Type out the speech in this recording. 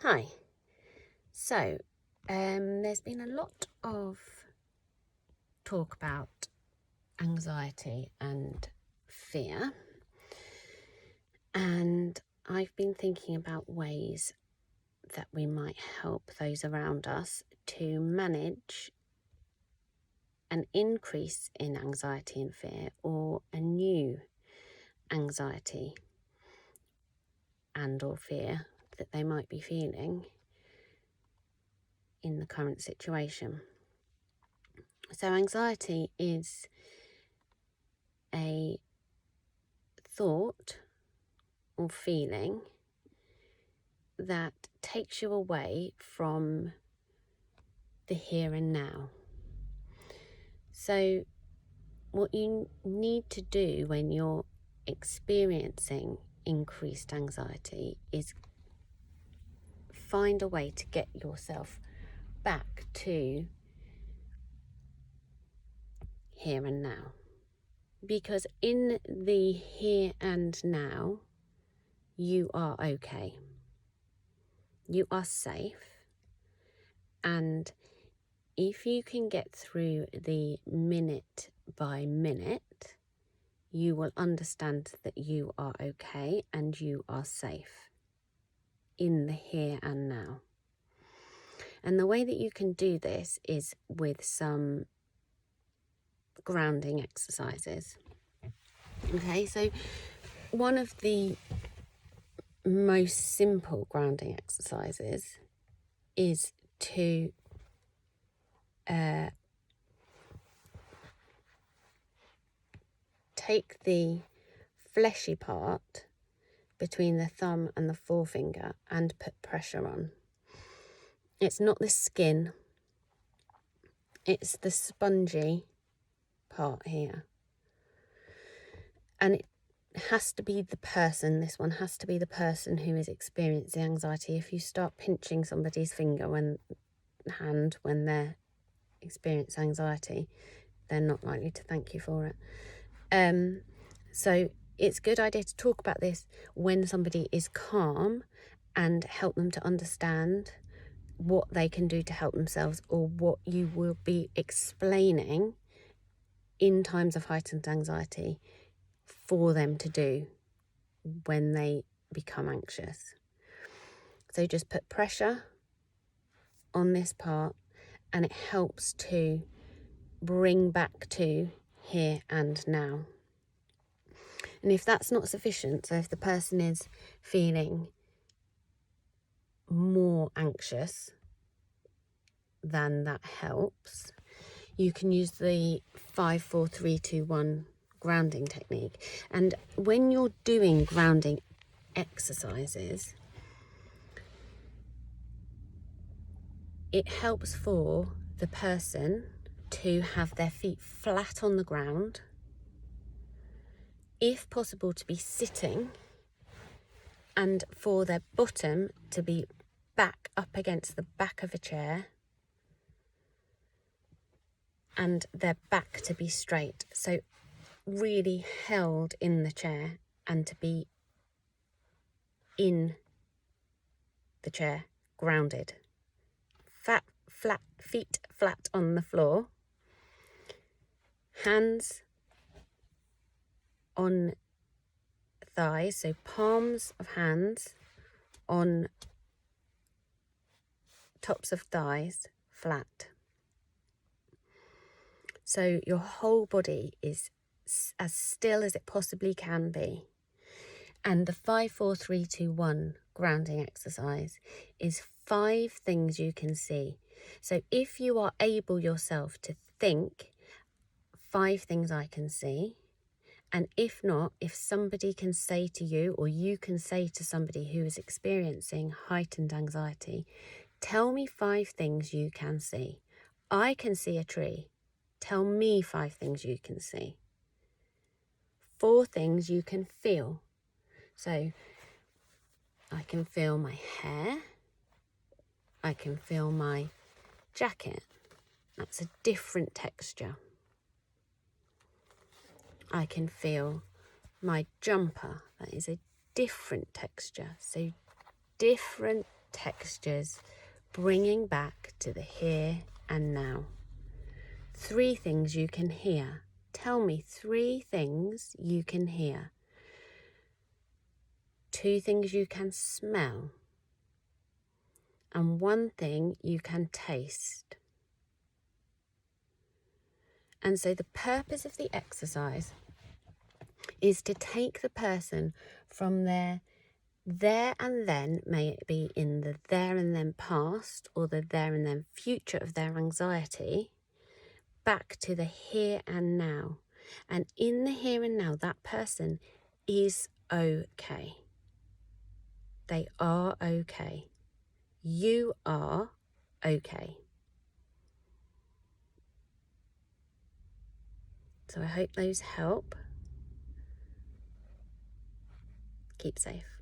Hi. So, there's been a lot of talk about anxiety and fear, and I've been thinking about ways that we might help those around us to manage an increase in anxiety and fear, or a new anxiety and or fear that they might be feeling in the current situation. So anxiety is a thought or feeling that takes you away from the here and now. So what you need to do when you're experiencing increased anxiety is find a way to get yourself back to here and now. Because in the here and now, you are okay. You are safe. And if you can get through the minute by minute, you will understand that you are okay and you are safe in the here and now. And the way that you can do this is with some grounding exercises. Okay, so one of the most simple grounding exercises is to take the fleshy part between the thumb and the forefinger and put pressure on. It's not the skin, it's the spongy part here. And it has to be this one has to be the person who is experiencing anxiety. If you start pinching somebody's hand when they're experiencing anxiety, they're not likely to thank you for it. So it's a good idea to talk about this when somebody is calm and help them to understand what they can do to help themselves, or what you will be explaining in times of heightened anxiety for them to do when they become anxious. So just put pressure on this part, and it helps to bring back to here and now. And if that's not sufficient, so if the person is feeling more anxious than that helps, you can use the 5, 4, 3, 2, 1 grounding technique. And when you're doing grounding exercises, it helps for the person to have their feet flat on the ground, if possible to be sitting, and for their bottom to be back up against the back of a chair, and their back to be straight. So really held in the chair and to be in the chair, grounded. Flat, feet flat on the floor. Hands on thighs, so palms of hands on tops of thighs, flat. So your whole body is as still as it possibly can be. And the 5, 4, 3, 2, 1 grounding exercise is 5 things you can see. So if you are able yourself to think 5 things I can see, and if not, if somebody can say to you, or you can say to somebody who is experiencing heightened anxiety, tell me 5 things you can see. I can see a tree. Tell me 5 things you can see. 4 things you can feel. So I can feel my hair. I can feel my jacket. That's a different texture. I can feel my jumper. That is a different texture. So different textures, bringing back to the here and now. 3 things you can hear. Tell me 3 things you can hear. 2 things you can smell. And 1 thing you can taste. And so the purpose of the exercise is to take the person from their there and then, may it be in the there and then past or the there and then future of their anxiety, back to the here and now. And in the here and now, that person is okay. They are okay. You are okay. So I hope those help. Keep safe.